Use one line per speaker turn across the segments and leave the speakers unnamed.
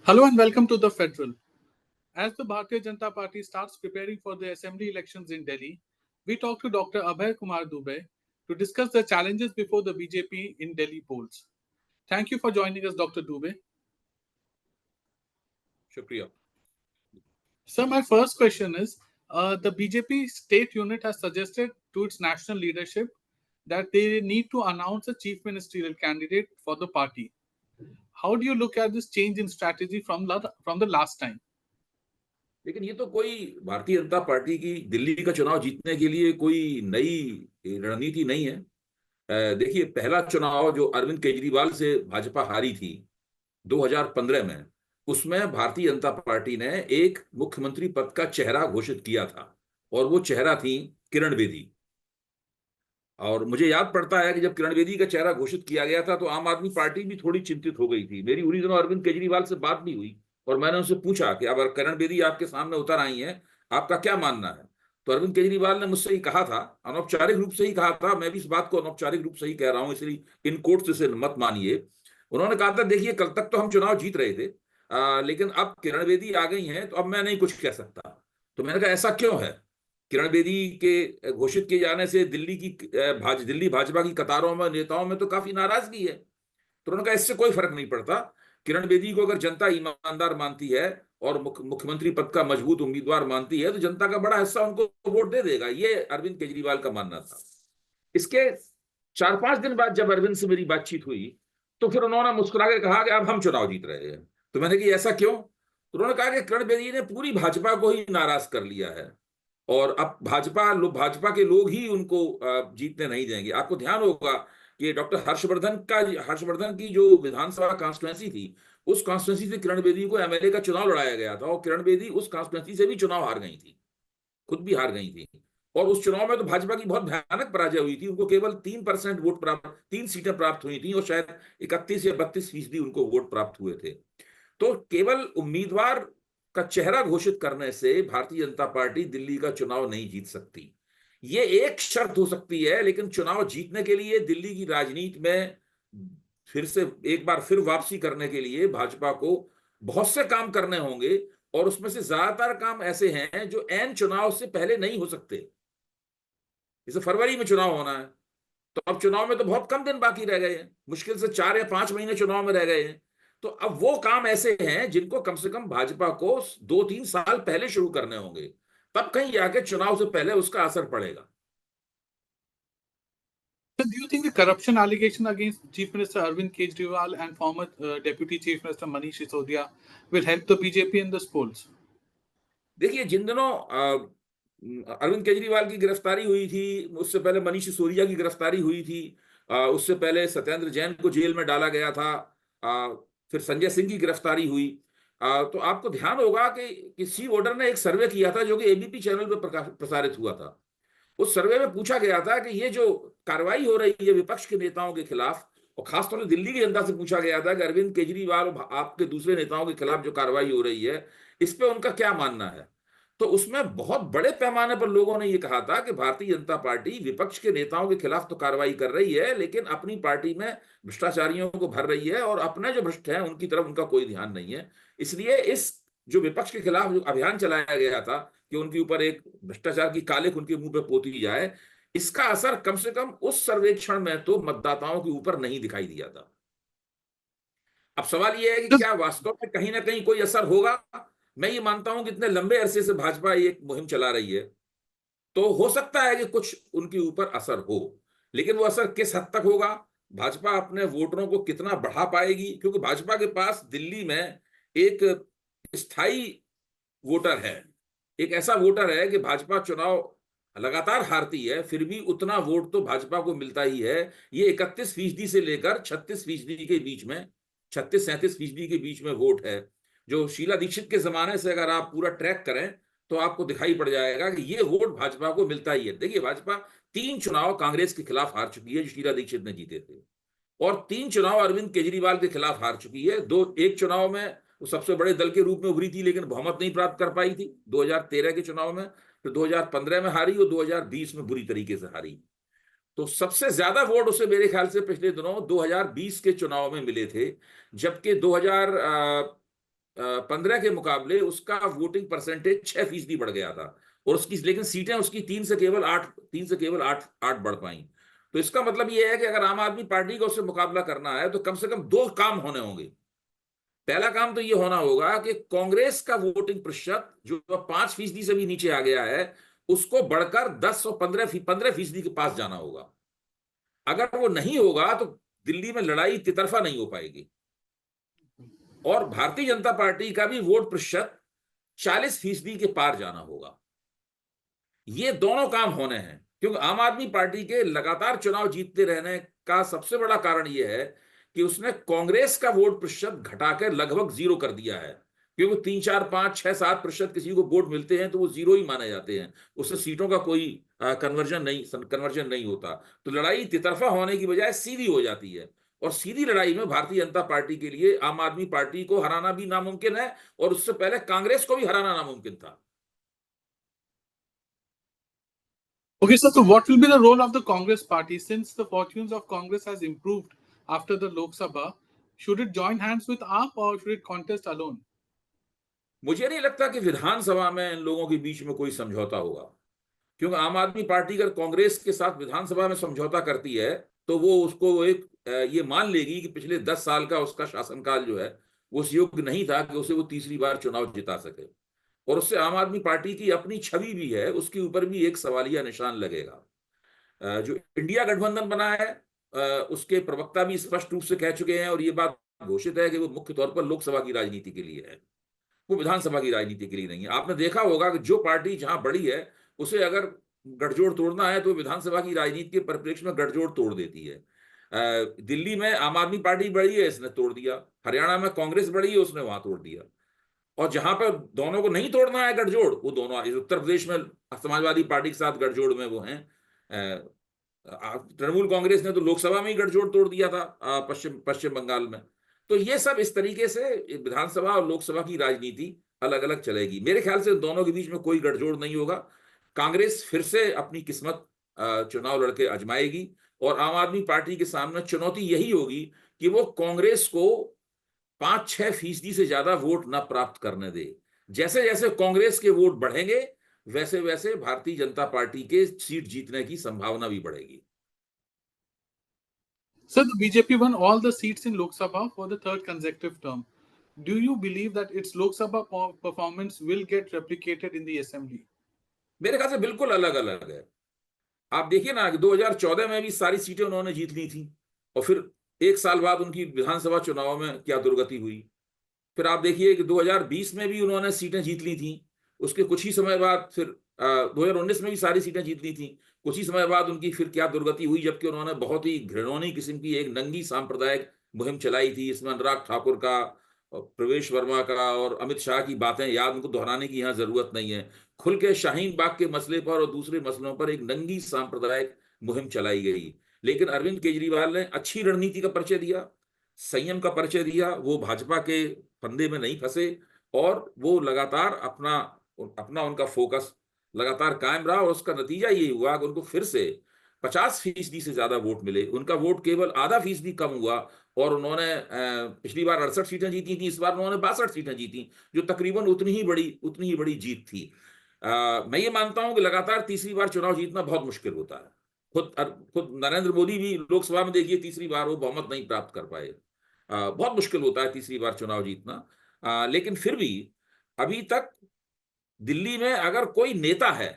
Hello and welcome to the Federal. As the Bharatiya Janata Party starts preparing for the assembly elections in Delhi, we talked to Dr. Abhay Kumar Dubey to discuss the challenges before the BJP in Delhi polls. Thank you for joining us, Dr. Dubey.
Shukriya.
Sir, my first question is, the BJP state unit has suggested to its national leadership that they need to announce a chief ministerial candidate for the party. How do you look at this change in strategy from the last time?
लेकिन ये तो कोई Bharatiya Janata party की दिल्ली का चुनाव जीतने के लिए कोई नई रणनीति नहीं है। देखिए, पहला चुनाव जो अरविंद केजरीवाल से भाजपा हारी थी 2015 में, उसमें भारतीय जनता पार्टी ने एक मुख्यमंत्री पद का चेहरा घोषित किया था और वो चेहरा थी किरण बेदी। और मुझे याद पड़ता है कि जब किरण बेदी का चेहरा घोषित किया गया था तो आम आदमी पार्टी भी थोड़ी चिंतित हो गई थी। मेरी उन्हीं दिनों अरविंद केजरीवाल से बात भी हुई और मैंने उनसे पूछा कि अब किरण बेदी आपके सामने उतर आई हैं, आपका क्या मानना है? तो अरविंद केजरीवाल ने मुझसे ही कहा था, अनौपचारिक रूप से ही कहा था, मैं भी इस बात को अनौपचारिक रूप से ही कह रहा हूं, इसलिए इन कोर्ट से मत मानिए। उन्होंने कहा था, देखिए कल तक तो हम चुनाव जीत रहे थे, लेकिन अब किरण बेदी आ गई हैं तो अब मैं नहीं कुछ कह सकता। तो मैंने कहा ऐसा क्यों है? किरण बेदी के घोषित किए जाने से दिल्ली भाजपा की कतारों में, नेताओं में तो काफी नाराजगी है। तो उन्होंने कहा इससे कोई फर्क नहीं पड़ता। किरण बेदी को अगर जनता ईमानदार मानती है और मुख्यमंत्री पद का मजबूत उम्मीदवार मानती है तो जनता का बड़ा हिस्सा उनको वोट दे देगा। ये अरविंद केजरीवाल का मानना था। इसके 4-5 दिन बाद जब अरविंद से मेरी बातचीत हुई तो फिर उन्होंने मुस्कुरा के कहा कि अब हम चुनाव जीत रहे हैं। तो मैंने कहा ऐसा क्यों? तो उन्होंने कहा कि किरण बेदी ने पूरी भाजपा को ही नाराज कर लिया है और अब भाजपा के लोग ही उनको जीतने नहीं देंगे। आपको ध्यान होगा कि डॉक्टर हर्षवर्धन की जो विधानसभा कॉन्स्टिट्यूएंसी थी, उस कॉन्स्टिट्यूएंसी से किरण बेदी को एमएलए का चुनाव लड़ाया गया था और किरण बेदी उस कॉन्स्टिट्यूएंसी से भी चुनाव हार गई थी, खुद भी हार गई थी। और उस चुनाव में तो भाजपा की बहुत भयानक पराजय हुई थी। उनको केवल 3% वोट प्राप्त, 3 सीटें प्राप्त हुई थी और शायद 31 या 32% उनको वोट प्राप्त हुए थे। तो केवल उम्मीदवार का चेहरा घोषित करने से भारतीय जनता पार्टी दिल्ली का चुनाव नहीं जीत सकती। ये एक शर्त हो सकती है, लेकिन चुनाव जीतने के लिए दिल्ली की राजनीति में फिर से एक बार फिर वापसी करने के लिए भाजपा को बहुत से काम करने होंगे और उसमें से ज्यादातर काम ऐसे हैं जो ऐन चुनाव से पहले नहीं हो सकते। जैसे फरवरी में चुनाव होना है, तो अब चुनाव में तो बहुत कम दिन बाकी रह गए हैं, मुश्किल से 4 या 5 महीने चुनाव में रह गए हैं। तो अब वो काम ऐसे हैं जिनको कम से कम भाजपा को 2-3 साल पहले शुरू करने होंगे, तब कहीं जाके चुनाव से पहले उसका असर पड़ेगा।
So do you think the corruption allegation against Chief Minister Arvind Kejriwal and former Deputy Chief Minister Manish Sisodia will help the BJP in this polls?
देखिए, जिन दिनों अरविंद केजरीवाल की गिरफ्तारी हुई थी, उससे पहले मनीष सिसोदिया की गिरफ्तारी हुई थी, उससे पहले सत्येंद्र जैन को जेल में डाला गया था, फिर संजय सिंह की गिरफ्तारी हुई। तो आपको ध्यान होगा कि सी वोटर ने एक सर्वे किया था जो कि एबीपी चैनल पर प्रसारित हुआ था। उस सर्वे में पूछा गया था कि ये जो कार्रवाई हो रही है विपक्ष के नेताओं के खिलाफ, और खासतौर से दिल्ली की जनता से पूछा गया था कि अरविंद केजरीवाल और आपके दूसरे नेताओं के खिलाफ जो कार्रवाई हो रही है, इस पे उनका क्या मानना है। तो उसमें बहुत बड़े पैमाने पर लोगों ने यह कहा था कि भारतीय जनता पार्टी विपक्ष के नेताओं के खिलाफ तो कार्रवाई कर रही है, लेकिन अपनी पार्टी में भ्रष्टाचारियों को भर रही है और अपने जो भ्रष्ट हैं उनकी तरफ उनका कोई ध्यान नहीं है। इसलिए इस जो विपक्ष के खिलाफ जो अभियान चलाया गया था कि उनके ऊपर एक भ्रष्टाचार की कालिख उनके मुंह पे पोती जाए, इसका असर कम से कम उस सर्वेक्षण में तो मतदाताओं के ऊपर नहीं दिखाई दिया था। अब सवाल यह है कि क्या वास्तव में कहीं ना कहीं कोई असर होगा? मैं ये मानता हूं कि इतने लंबे अरसे से भाजपा एक मुहिम चला रही है, तो हो सकता है कि कुछ उनके ऊपर असर हो, लेकिन वो असर किस हद तक होगा, भाजपा अपने वोटरों को कितना बढ़ा पाएगी, क्योंकि भाजपा के पास दिल्ली में एक स्थायी वोटर है, एक ऐसा वोटर है कि भाजपा चुनाव लगातार हारती है फिर भी उतना वोट तो भाजपा को मिलता ही है। ये 31% से लेकर 36% के बीच में, 36-37% के बीच में वोट है, जो शीला दीक्षित के जमाने से अगर आप पूरा ट्रैक करें तो आपको दिखाई पड़ जाएगा कि ये वोट भाजपा को मिलता ही है। देखिए, भाजपा 3 चुनाव कांग्रेस के खिलाफ हार चुकी है जो शीला दीक्षित ने जीते थे, और 3 चुनाव अरविंद केजरीवाल के खिलाफ हार चुकी है। एक चुनाव में वो सबसे बड़े दल के रूप में उभरी थी लेकिन बहुमत नहीं प्राप्त कर पाई थी 2013 के चुनाव में, फिर 2015 में हारी और 2020 में बुरी तरीके से हारी। तो सबसे ज्यादा वोट उसे मेरे ख्याल से पिछले दिनों 2020 के चुनाव में मिले थे, जबकि 2015 के मुकाबले उसका वोटिंग परसेंटेज 6% बढ़ गया था, और उसकी लेकिन सीटें उसकी 3 से केवल 8 बढ़ पाई। तो इसका मतलब यह है कि अगर आम आदमी पार्टी को उससे मुकाबला करना है तो कम से कम 2 काम होने होंगे। पहला काम तो यह होना होगा कि कांग्रेस का वोटिंग प्रतिशत जो 5% से भी नीचे आ गया है, उसको बढ़कर 10 और 15% के पास जाना होगा। अगर वो नहीं होगा तो दिल्ली में लड़ाई तितरफा नहीं हो पाएगी। और भारतीय जनता पार्टी का भी वोट प्रतिशत 40% के पार जाना होगा। ये दोनों काम होने हैं, क्योंकि आम आदमी पार्टी के लगातार चुनाव जीतते रहने का सबसे बड़ा कारण यह है कि उसने कांग्रेस का वोट प्रतिशत घटाकर लगभग 0 कर दिया है। क्योंकि 3, 4, 5, 6, 7% किसी को वोट मिलते हैं तो वो 0 ही माने जाते हैं, उससे सीटों का कोई कन्वर्जन नहीं होता। तो लड़ाई तितरफा होने की बजाय सीधी हो जाती है, और सीधी लड़ाई में भारतीय जनता पार्टी के लिए आम आदमी पार्टी को हराना भी नामुमकिन है, और उससे पहले कांग्रेस को भी हराना नामुमकिन था।
Okay, sir, so what will be the role of the Congress party since the fortunes of Congress has improved after the Lok Sabha? Should it join hands with AAP or should it contest alone?
मुझे नहीं लगता कि विधानसभा में इन लोगों के बीच में कोई समझौता होगा, क्योंकि आम आदमी पार्टी अगर कांग्रेस के साथ विधानसभा में समझौता करती है तो वो उसको एक ये मान लेगी कि पिछले 10 साल का उसका शासनकाल जो है वो उस योग्य नहीं था कि उसे वो तीसरी बार चुनाव जिता सके, और उससे आम आदमी पार्टी की अपनी छवि भी है उसके ऊपर भी एक सवालिया निशान लगेगा। जो इंडिया गठबंधन बना है उसके प्रवक्ता भी स्पष्ट रूप से कह चुके हैं, और ये बात घोषित है कि वो मुख्य तौर पर लोकसभा की राजनीति के लिए है, वो विधानसभा की राजनीति के लिए नहीं है। आपने देखा होगा कि जो पार्टी जहां बड़ी है उसे अगर गठजोड़ तोड़ना है तो विधानसभा की राजनीति के परिप्रेक्ष्य में गठजोड़ तोड़ देती है। दिल्ली में आम आदमी पार्टी बड़ी है, इसने तोड़ दिया। हरियाणा में कांग्रेस बड़ी है, उसने वहां तोड़ दिया। और जहां पर दोनों को नहीं तोड़ना है गठजोड़, वो दोनों इस उत्तर प्रदेश में समाजवादी पार्टी के साथ गठजोड़ में वो हैं। तृणमूल कांग्रेस ने तो लोकसभा में ही गठजोड़ तोड़ दिया था पश्चिम पश्चिम बंगाल में। तो ये सब इस तरीके से विधानसभा और लोकसभा की राजनीति अलग अलग चलेगी। मेरे ख्याल से दोनों के बीच में कोई गठजोड़ नहीं होगा। कांग्रेस फिर से अपनी किस्मत चुनाव लड़के आजमाएगी, और आम आदमी पार्टी के सामने चुनौती यही होगी कि वो कांग्रेस को 5-6% से ज्यादा वोट न प्राप्त करने दे। जैसे जैसे कांग्रेस के वोट बढ़ेंगे वैसे वैसे भारतीय जनता पार्टी के सीट जीतने की संभावना भी बढ़ेगी।
Sir, the BJP won all the seats in Lok Sabha for the third consecutive term. Do you believe that its Lok Sabha performance will get replicated in the assembly?
मेरे ख्याल से बिल्कुल अलग अलग है। आप देखिए ना कि 2014 में भी सारी सीटें उन्होंने जीत ली थी, और फिर 1 साल बाद उनकी विधानसभा चुनाव में क्या दुर्गति हुई। फिर आप देखिए कि 2020 में भी उन्होंने सीटें जीत ली थी, उसके कुछ ही समय बाद फिर 2019 में भी सारी सीटें जीत ली थी, कुछ ही समय बाद उनकी फिर क्या दुर्गति हुई, जबकि उन्होंने बहुत ही घृणोनी किस्म की एक नंगी सांप्रदायिक मुहिम चलाई थी। इसमें अनुराग ठाकुर का और प्रवेश वर्मा का और अमित शाह की बातें याद उनको दोहराने की यहाँ जरूरत नहीं है। खुल के शाहीन बाग के मसले पर और दूसरे मसलों पर एक नंगी सांप्रदायिक मुहिम चलाई गई। लेकिन अरविंद केजरीवाल ने अच्छी रणनीति का परिचय दिया, संयम का परिचय दिया, वो भाजपा के फंदे में नहीं फंसे, और वो लगातार अपना अपना उनका फोकस लगातार कायम रहा, और उसका नतीजा ये हुआ कि उनको फिर से 50% से ज्यादा वोट मिले। उनका वोट केवल आधा फीसदी कम हुआ, और उन्होंने पिछली बार 68 सीटें जीती थी, इस बार उन्होंने 62 सीटें जीती, जो तकरीबन उतनी ही बड़ी जीत थी। मैं ये मानता हूं कि लगातार तीसरी बार चुनाव जीतना बहुत मुश्किल होता है। खुद नरेंद्र मोदी भी लोकसभा में देखिए तीसरी बार वो बहुमत नहीं प्राप्त कर पाए। बहुत मुश्किल होता है तीसरी बार चुनाव जीतना। लेकिन फिर भी अभी तक दिल्ली में अगर कोई नेता है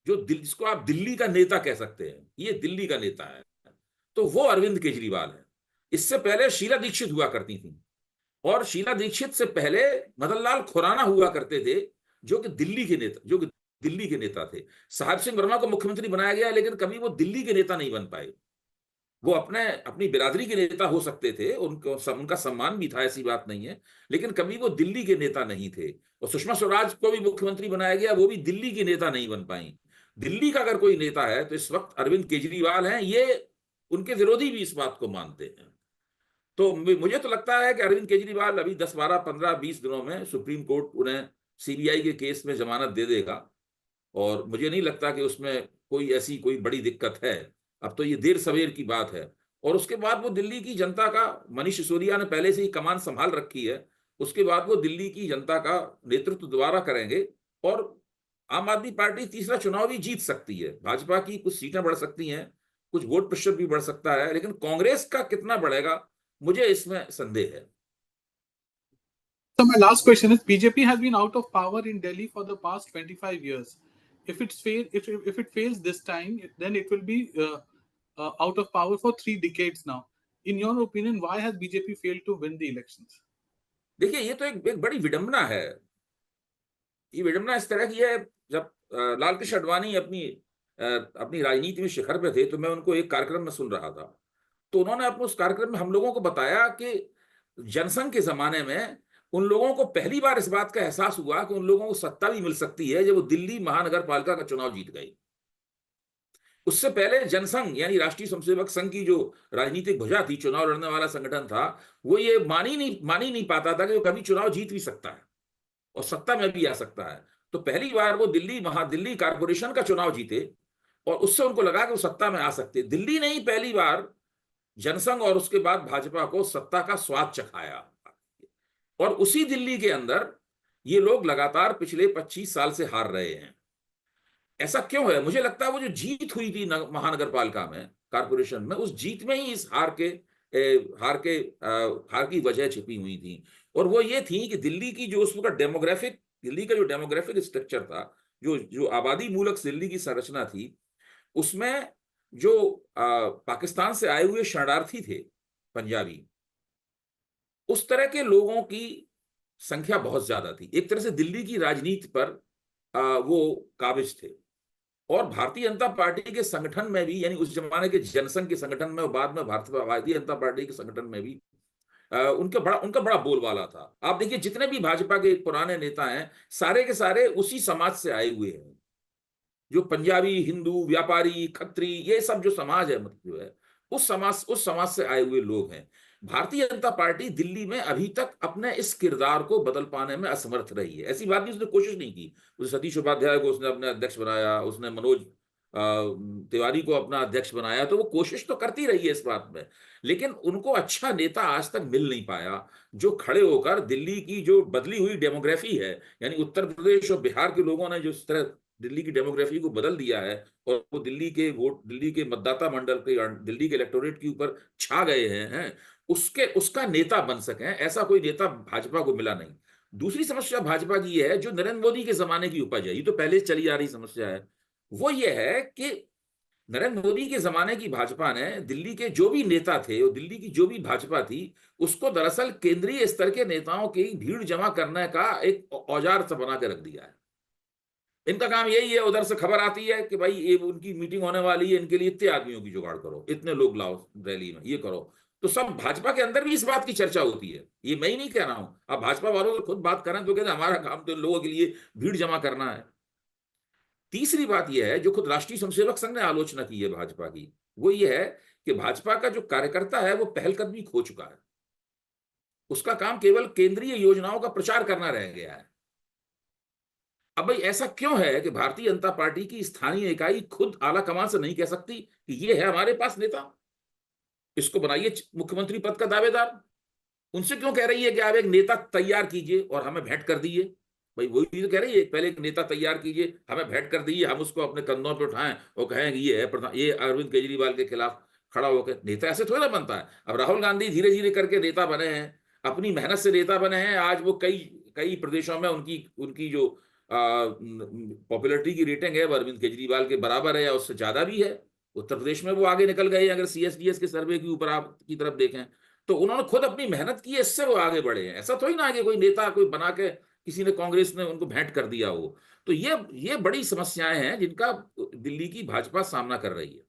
जिसको आप दिल्ली का नेता कह सकते हैं, ये दिल्ली का नेता है, तो वो अरविंद केजरीवाल है। इससे पहले शीला दीक्षित हुआ करती थी, और शीला दीक्षित से पहले मदन लाल खुराना हुआ करते थे, जो कि दिल्ली के नेता थे। साहिब सिंह वर्मा को मुख्यमंत्री बनाया गया, लेकिन कभी वो दिल्ली के नेता नहीं बन पाए। वो अपनी बिरादरी के नेता हो सकते थे, उनका सम्मान भी था, ऐसी बात नहीं है, लेकिन कभी वो दिल्ली के नेता नहीं थे। और सुषमा स्वराज को भी मुख्यमंत्री बनाया गया, वो भी दिल्ली की नेता नहीं बन पाई। दिल्ली का अगर कोई नेता है तो इस वक्त अरविंद केजरीवाल हैं। ये उनके विरोधी भी इस बात को मानते हैं। तो मुझे तो लगता है कि अरविंद केजरीवाल अभी 10, 12, 15, 20 दिनों में सुप्रीम कोर्ट उन्हें सीबीआई के केस में जमानत दे देगा, और मुझे नहीं लगता कि उसमें कोई बड़ी दिक्कत है। अब तो ये देर सवेर की बात है। और उसके बाद वो दिल्ली की जनता का, मनीष सिसोदिया ने पहले से ही कमान संभाल रखी है, उसके बाद वो दिल्ली की जनता का नेतृत्व दोबारा करेंगे और आम आदमी पार्टी तीसरा चुनाव भी जीत सकती है। भाजपा की कुछ सीटें बढ़ सकती हैं, कुछ वोट प्रतिशत भी बढ़ सकता है, लेकिन कांग्रेस का कितना बढ़ेगा मुझे इसमें संदेह है।
So my last question is: BJP has been out of power in Delhi for the past 25 years. If it fails this time, then it will be out of power for 3 decades now. In your opinion, why has BJP failed to win the elections?
देखिए, ये तो एक बड़ी विडंबना है। ये विडंबना इस तरह की है, जब लाल कृष्ण आडवाणी अपनी राजनीति में शिखर पे थे, तो मैं उनको एक कार्यक्रम में सुन रहा था। तो उन्होंने अपने उस कार्यक्रम में हम लोगों को बताया कि जनसंघ के जमाने में उन लोगों को पहली बार इस बात का एहसास हुआ कि उन लोगों को सत्ता भी मिल सकती है जब वो दिल्ली महानगर पालिका का चुनाव जीत गए। उससे पहले जनसंघ यानी राष्ट्रीय स्वयंसेवक संघ की जो राजनीतिक भुजा थी, चुनाव लड़ने वाला संगठन था, वो ये मान ही नहीं पाता था कि वो कभी चुनाव जीत भी सकता है और सत्ता में भी आ सकता है। तो पहली बार वो दिल्ली कारपोरेशन का चुनाव जीते और उससे उनको लगा कि वो सत्ता में आ सकते। दिल्ली ने ही पहली बार जनसंघ और उसके बाद भाजपा को सत्ता का स्वाद चखाया। और उसी दिल्ली के अंदर ये लोग लगातार पिछले 25 साल से हार रहे हैं। ऐसा क्यों है? मुझे लगता है वो जो जीत हुई थी महानगर पालिका में, कारपोरेशन में, उस जीत में ही इस हार की वजह छिपी हुई थी। और वो ये थी कि दिल्ली की जो उस वक्त दिल्ली का जो डेमोग्राफिक स्ट्रक्चर था, जो आबादी मूलक दिल्ली की संरचना थी, उसमें जो पाकिस्तान से आए हुए शरणार्थी थे पंजाबी, उस तरह के लोगों की संख्या बहुत ज्यादा थी। एक तरह से दिल्ली की राजनीति पर वो काबिज थे। और भारतीय जनता पार्टी के संगठन में भी, यानी उस जमाने के जनसंघ के संगठन में और बाद में भारतीय जनता पार्टी के संगठन में भी उनका बड़ा बोलबाला था। आप देखिए, जितने भी भाजपा के पुराने नेता हैं, सारे के सारे उसी समाज से आए हुए हैं। जो पंजाबी, हिंदू, व्यापारी, खत्री, ये सब जो समाज है, मतलब जो है, उस समाज से आए हुए लोग हैं। भारतीय जनता पार्टी दिल्ली में अभी तक अपने इस किरदार को बदल पाने में असमर्थ रही है। ऐसी बात नहीं, उसने कोशिश नहीं की। उसने सतीश उपाध्याय को उसने अपने अध्यक्ष बनाया, उसने मनोज तिवारी को अपना अध्यक्ष बनाया, तो वो कोशिश तो करती रही है इस बात में, लेकिन उनको अच्छा नेता आज तक मिल नहीं पाया जो खड़े होकर दिल्ली की जो बदली हुई डेमोग्राफी है, यानी उत्तर प्रदेश और बिहार के लोगों ने जो इस तरह दिल्ली की डेमोग्राफी को बदल दिया है और वो दिल्ली के मतदाता मंडल के, दिल्ली के इलेक्टोरेट के ऊपर छा गए हैं, उसका नेता बन सके, ऐसा कोई नेता भाजपा को मिला नहीं। दूसरी समस्या भाजपा की यह है, जो नरेंद्र मोदी के जमाने की उपज है, ये तो पहले चली आ रही समस्या है, वो ये है कि नरेंद्र मोदी के जमाने की भाजपा ने दिल्ली के जो भी नेता थे और दिल्ली की जो भी भाजपा थी, उसको दरअसल केंद्रीय स्तर के नेताओं की भीड़ जमा करने का एक औजार सा बना के रख दिया है। इनका काम यही है, उधर से खबर आती है कि भाई ये उनकी मीटिंग होने वाली है, इनके लिए इतने आदमियों की जुगाड़ करो, इतने लोग लाओ रैली में, ये करो। तो सब भाजपा के अंदर भी इस बात की चर्चा होती है। ये मैं ही नहीं कह रहा हूं, अब भाजपा वालों से खुद बात करें तो कहते हैं हमारा काम तो लोगों के लिए भीड़ जमा करना है। तीसरी बात यह है, जो खुद राष्ट्रीय स्वयंसेवक संघ ने आलोचना की है भाजपा की, वो ये है कि भाजपा का जो कार्यकर्ता है वो पहलकदमी खो चुका है। उसका काम केवल केंद्रीय योजनाओं का प्रचार करना रह गया है। अब भाई ऐसा क्यों है कि भारतीय जनता पार्टी की स्थानीय इकाई खुद आला कमान से नहीं कह सकती कि ये है हमारे पास नेता, इसको बनाइए मुख्यमंत्री पद का दावेदार? उनसे क्यों कह रही है कि आप एक नेता तैयार कीजिए और हमें भेंट कर दीजिए? भाई वही तो कह रही है, पहले एक नेता तैयार कीजिए, हमें भेंट कर दीजिए, हम उसको अपने कंधों पे उठाएं और कहें कि ये है ये अरविंद केजरीवाल के खिलाफ खड़ा होकर नेता। ऐसे थोड़ा ना बनता है। अब राहुल गांधी धीरे धीरे करके नेता बने हैं, अपनी मेहनत से नेता बने हैं। आज वो कई कई प्रदेशों में उनकी उनकी जो पॉपुलरिटी की रेटिंग है वो अरविंद केजरीवाल के बराबर है या उससे ज्यादा भी है। उत्तर प्रदेश में वो आगे निकल गए, अगर CSDS के सर्वे के ऊपर आप की तरफ देखें तो उन्होंने खुद अपनी मेहनत की है, इससे वो आगे बढ़े हैं। ऐसा थोड़ी ना कि कोई नेता कोई बना के किसी ने, कांग्रेस ने उनको भेंट कर दिया हो। तो ये बड़ी समस्याएं हैं जिनका दिल्ली की भाजपा सामना कर रही है।